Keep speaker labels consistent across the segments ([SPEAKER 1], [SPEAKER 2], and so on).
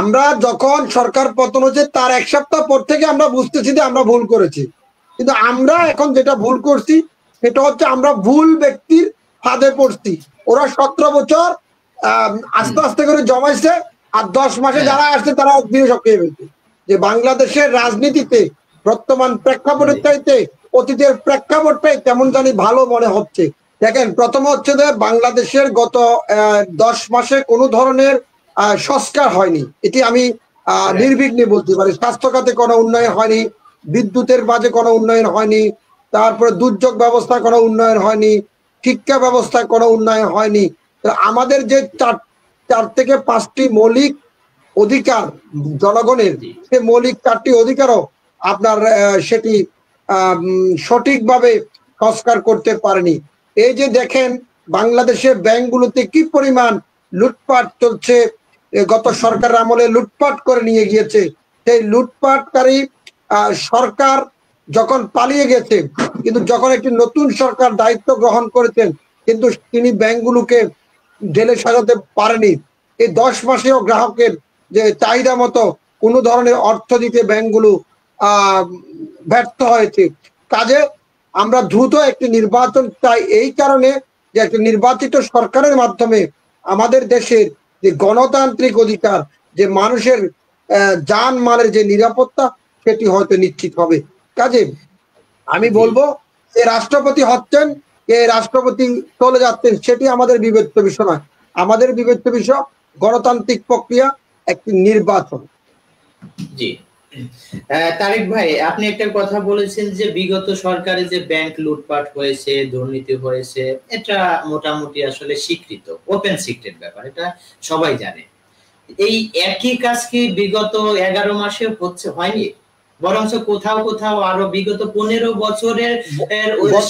[SPEAKER 1] আমরা যখন সরকার পতন হচ্ছে তার এক সপ্তাহ পর থেকে আমরা বুঝতেছি যে আমরা ভুল করেছি, কিন্তু আমরা এখন যেটা ভুল করছি সেটা হচ্ছে আমরা ভুল ব্যক্তির ফাঁদে পড়ছি। ওরা 17 বছর আস্তে আস্তে করে জমাইছে, আর 10 মাসে যারা আসছে তারা একদিনে সক্রিয় ফেলছে। যে বাংলাদেশের রাজনীতিতে বর্তমান প্রেক্ষাপটের চাইতে অতীতের প্রেক্ষাপটটাই কেমন জানি ভালো মনে হচ্ছে। দেখেন, প্রথম হচ্ছে যে বাংলাদেশের গত 10 মাসে কোনো ধরনের সংস্কার হয়নি, এটি আমি নির্বিঘ্নে বলতে পারি। স্বাস্থ্য খাতে কোনো উন্নয়ন হয়নি, বিদ্যুতের বাজে কোনো উন্নয়ন হয়নি, তারপরে দুর্যোগ ব্যবস্থা কোনো উন্নয়ন হয়নি, শিক্ষা ব্যবস্থায় কোনো উন্নয়ন হয়নি। আমাদের যে 4 থেকে 5টি মৌলিক অধিকার জনগণের, সে মৌলিক 4টি অধিকারও আপনার সেটি সঠিকভাবে সংস্কার করতে পারেনি। এই যে দেখেন বাংলাদেশের ব্যাংকগুলোতে কি পরিমাণ লুটপাট চলছে, গত সরকার আমলে লুটপাট করে নিয়ে গিয়েছে। সেই লুটপাটকারী সরকার যখন পালিয়ে গেছে, কিন্তু যখন একটি নতুন সরকার দায়িত্ব গ্রহণ করেছেন, কিন্তু তিনি ব্যাংকগুলোকে জেলে সাজাতে পারেনি। এই 10 মাসেও গ্রাহকের যে চাহিদা মতো কোনো ধরনের অর্থ দিতে ব্যাংকগুলো ব্যর্থ হয়েছে। কাজে আমরা দ্রুত একটি নির্বাচন চাই, এই কারণে যে একটি নির্বাচিত সরকারের মাধ্যমে আমাদের দেশের যে গণতান্ত্রিক অধিকার, যে মানুষের জান মালের যে নিরাপত্তা, সেটি হয়তো নিশ্চিত হবে। কাজে আমি বলবো যে রাষ্ট্রপতি হচ্ছেন, কে রাষ্ট্রপতি চলে যাচ্ছেন, সেটি আমাদের বিবেচ্য বিষয় নয়। আমাদের বিবেচ্য বিষয় গণতান্ত্রিক প্রক্রিয়া, একটি নির্বাচন।
[SPEAKER 2] জি তারিক ভাই, আপনি একটা কথা বলেছেন যে বিগত সরকারে যে ব্যাংক লুটপাট হয়েছে, দুর্নীতি হয়েছে, এটা মোটামুটি আসলে স্বীকৃত, ওপেন সিক্রেট ব্যাপার, এটা সবাই জানে। এই একই কাজ কি বিগত 11 মাসে হয়নি? বরঞ্চ কোথাও কোথাও আরো বিগত 15 বছরের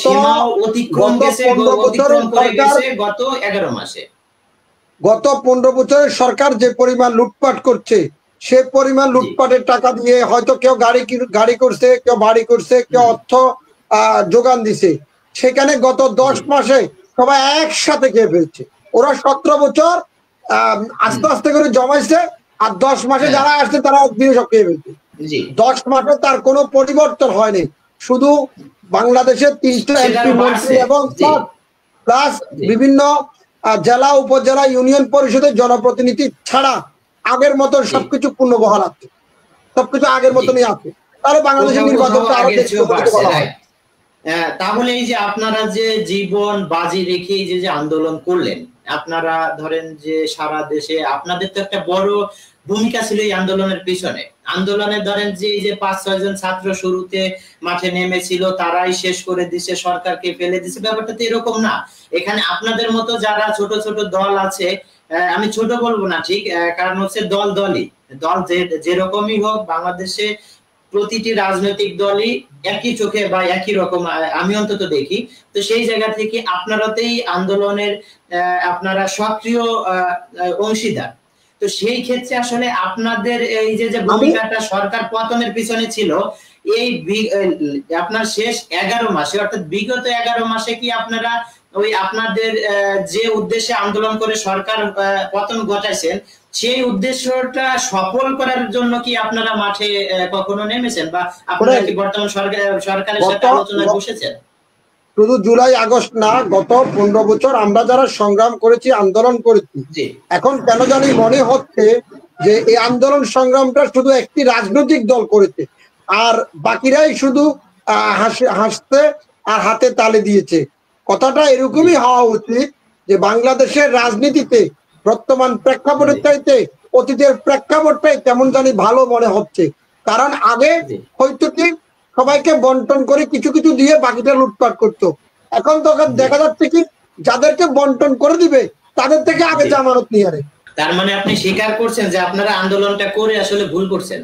[SPEAKER 2] সীমাও অতিক্রম করে গেছে গত 11 মাসে।
[SPEAKER 1] গত 15 বছরের সরকার যে পরিমাণ লুটপাট করছে, সে পরিমাণ লুটপাটের টাকা দিয়ে হয়তো কেউ গাড়ি করছে, কেউ বাড়ি করছে, কেউ অর্থ যোগান দিছে। সেখানে গত 10 মাসে সবাই একসাথে খেয়ে ফেলছে। ওরা 17 বছর আস্তে আস্তে করে জমাইছে, আর 10 মাসে যারা আসছে তারা একদিনে সব খেয়ে ফেলছে। 10 মাসে তার কোনো পরিবর্তন হয়নি, শুধু বাংলাদেশের 3টা এমপি মন্ত্রী এবং প্লাস বিভিন্ন জেলা, উপজেলা, ইউনিয়ন পরিষদের জনপ্রতিনিধি ছাড়া আগের মতো সবকিছু পূর্ণবহাল আছে, সবকিছু আগের মতনই আছে। তাহলে বাংলাদেশের নির্বাচনটা আরো
[SPEAKER 2] তাহলে এই যে আপনারা যে জীবন বাজি রেখে যে আন্দোলন করলেন, আপনারা ধরেন যে সারা দেশে আপনাদের তো একটা বড় ভূমিকা ছিল এই আন্দোলনের পিছনে। আন্দোলনে ধরেন যে এই যে 5-6 জন ছাত্র শুরুতে মাঠে নেমেছিল, তারাই শেষ করে দিছে, সরকারকে ফেলে দিছে, ব্যাপারটা তো এরকম না। এখানে আপনাদের মতো যারা ছোট ছোট দল আছে, আমি ছোট বলবো না ঠিক, কারণ হচ্ছে দলই দল যেরকমই হোক, বাংলাদেশে প্রতিটি রাজনৈতিক দলই একই চোখে বা একই রকম আমি অন্তত দেখি। তো সেই জায়গা থেকে আপনারাতেই আন্দোলনের আপনারা সক্রিয় অংশীদার। তো সেই ক্ষেত্রে আসলে আপনাদের এই যে ভূমিকাটা সরকার পতনের পিছনে ছিল, এই আপনার শেষ 11 মাসে, অর্থাৎ বিগত 11 মাসে কি আপনারা ওই আপনাদের যে উদ্দেশ্যে আন্দোলন করে সরকার পতন ঘটাইছেন, সেই উদ্দেশ্যটা সফল করার জন্য কি আপনারা মাঠে কখনো নেমেছেন, বা আপনারা কি বর্তমান সরকারের সাথে আলোচনায় বসেছেন?
[SPEAKER 1] শুধু জুলাই আগস্ট না, গত 15 বছর আমরা যারা সংগ্রাম করেছি, আন্দোলন করেছি, এখন কেন জানি মনে হচ্ছে যে এই আন্দোলন সংগ্রামটা শুধু একটি রাজনৈতিক দল করেছে, আর বাকিরাই শুধু হাসতে আর হাতে তালে দিয়েছে। কথাটা এরকমই হওয়া উচিত যে বাংলাদেশের রাজনীতিতে বর্তমান প্রেক্ষাপটের চাইতে অতীতের প্রেক্ষাপটটাই কেমন জানি ভালো মনে হচ্ছে। কারণ আগে হয়তো কি সবাইকে বন্টন করে কিছু কিছু দিয়ে বাকিটা লুটপাট করতো, এখন তখন দেখা যাচ্ছে কি যাদেরকে বন্টন করে দিবে তাদের থেকে আগে জামানত নিয়ে আনে।
[SPEAKER 2] তার মানে আপনি স্বীকার করছেন যে আপনারা আন্দোলনটা করে আসলে ভুল করছেন?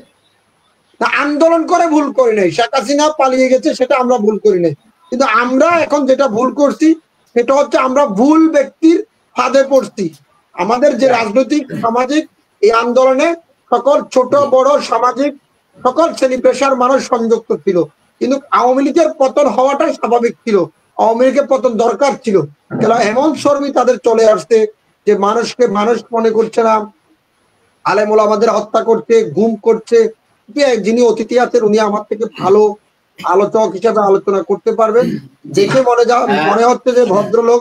[SPEAKER 1] না, আন্দোলন করে ভুল করি নাই, শেখ হাসিনা পালিয়ে গেছে সেটা আমরা ভুল করি নাই, কিন্তু আমরা এখন যেটা ভুল করছি সেটা হচ্ছে আমরা ভুল ব্যক্তির ফাঁদে পড়ছি। আমাদের যে রাজনৈতিক সামাজিক এই আন্দোলনে সকল ছোট বড় সামাজিক সকল শ্রেণী পেশার মানুষ সংযুক্ত ছিল, কিন্তু আওয়ামী লীগের পতন হওয়াটাই স্বাভাবিক ছিল, আওয়ামী লীগের পতন দরকার ছিল। কেন এমন শর্মী তাদের চলে আসছে যে মানুষকে মানুষ মনে করছে না, আলেম ওলামাদের হত্যা করছে, গুম করছে। যিনি অতিথি আছেন উনি আমার থেকে ভালো আলোচক হিসাবে আলোচনা করতে পারবেন। দেখে মনে হচ্ছে যে ভদ্রলোক।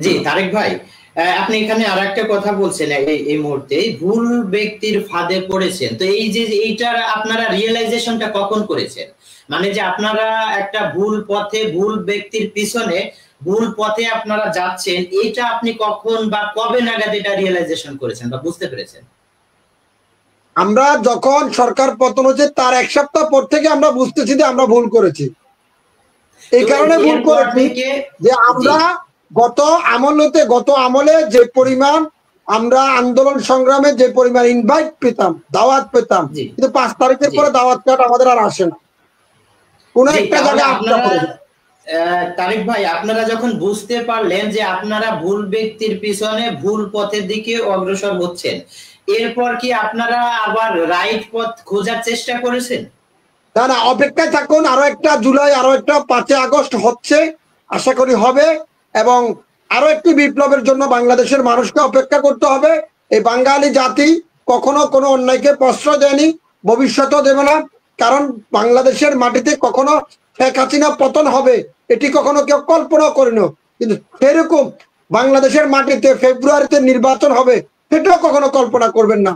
[SPEAKER 2] জি তারেক ভাই, আপনি এখানে আর একটা কথা বলছেন এই মুহূর্তে, ভুল ব্যক্তির ফাঁদে পড়েছেন। তো এই যে এইটার আপনারা রিয়েলাইজেশনটা কখন করেছেন? মানে যে আপনারা একটা ভুল পথে, ভুল ব্যক্তির পিছনে ভুল পথে আপনারা যাচ্ছেন, এইটা আপনি কখন বা কবে নাগাদ এটা রিয়েলাইজেশন করেছেন বা বুঝতে পেরেছেন?
[SPEAKER 1] আমরা যখন সরকার পতন হচ্ছে তার 1 সপ্তাহ পর থেকে আমরা বুঝতেছি যে আমরা ভুল করেছি। এই কারণে ভুল করেছি যে আমরা গত আমলে যে পরিমাণ আমরা আন্দোলন সংগ্রামে যে পরিমাণ ইনভাইট পেতাম, দাওয়াত পেতাম, কিন্তু 5 তারিখের পরে দাওয়াত কার্ড আমাদের আর আসে না। কোন একটা জায়গায়
[SPEAKER 2] তারেক ভাই, আপনারা যখন বুঝতে পারলেন যে আপনারা ভুল ব্যক্তির পিছনে ভুল পথের দিকে অগ্রসর হচ্ছেন, এরপর কি আপনারা আবার রাইট পথ খোঁজার চেষ্টা করেছেন?
[SPEAKER 1] না, অপেক্ষায় থাকুন। আরো একটা জুলাই, আরো একটা 5 আগস্ট হচ্ছে, আশা করি হবে। এবং আরো একটি বিপ্লবের জন্য বাংলাদেশের মানুষকে অপেক্ষা করতে হবে। এই বাঙালি জাতি কখনো কোনো অন্যায়কে প্রশ্রয় দেয়নি, ভবিষ্যতেও দেবে না। কারণ বাংলাদেশের মাটিতে কখনো শেখ হাসিনা পতন হবে এটি কখনো কেউ কল্পনা করেনি, কিন্তু সেরকম বাংলাদেশের মাটিতে ফেব্রুয়ারিতে নির্বাচন হবে সেটাও কখনো কল্পনা করবেন না।